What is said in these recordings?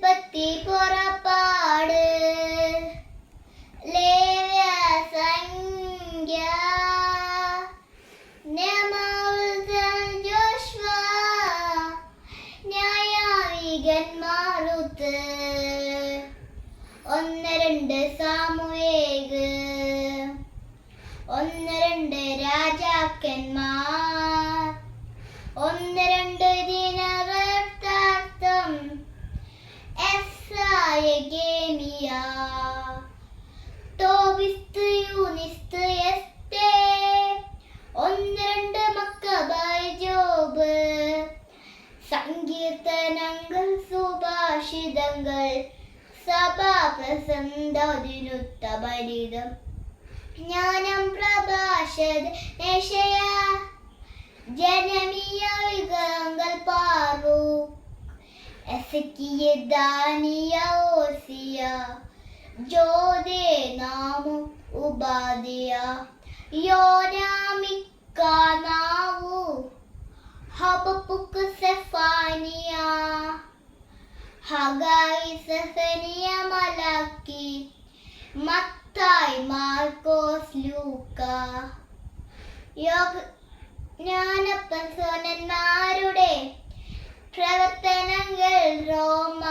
ഉൽപ്പത്തി പുറപ്പാട് ലേവ്യ സംഖ്യ ജോഷ്വ ന്യായാധിപന്മാരുത്ത് 1-2 സാമുവേല് 1-2 രാജാക്കന്മാർ 1-2 ദിനവൃത്താന്തം എസ്രായേഗേമിയ തോബിത്ത് യൂനിസ്ത് എസ്തേർ 1-2 മക്കബായ് ജോബ് സങ്കീർത്തനങ്ങൾ സുഭാഷിതങ്ങൾ സഭാപ്രസംഗത്തിനൊത്ത ഭരിതം ജ്ഞാനം പ്രഭാഷത് യെശയ്യാ ജനമീയ വിഗ്രഹങ്ങൾ ബാറൂക്ക് എസെക്കിയേൽ ദാനിയ ഓസിയ ജോദേ നാമു ഉബാദിയ യോനാമിക്കാനാവു ഹബക്കുക്ക് സെഫാനിയ ഹഗായി സെഫനിയ മലാക്കി മത്തായി മാർക്കോസ് ലൂക്ക ജ്ഞാനപ്രസന്നന്മാരുടെ പ്രവർത്തനങ്ങൾ റോമ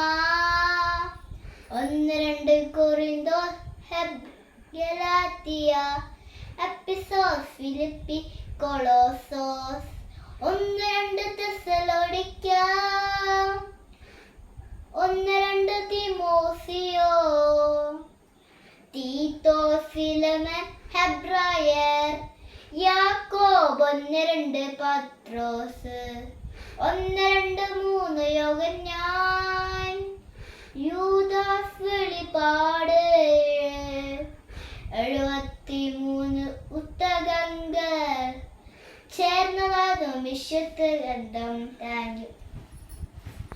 1-2 കൊറിന്തോസ് ഗലാത്യ എഫെസോസ് ഫിലിപ്പി കൊളോസോസ് 1-2 തെസ്സലോനിക്ക 1-2 തിമോസിയോ തീത്തോസ് ഫിലമൻ ഹെബ്രായർ യാക്കോബ് 1-2 പത്രോസ് 1-2-3 യോഹന്നാൻ യൂദാസ് വെളിപാട് 73 പുസ്തകങ്ങൾ ചേർന്നതാകും വിശുദ്ധ ഗ്രന്ഥം. Thank you.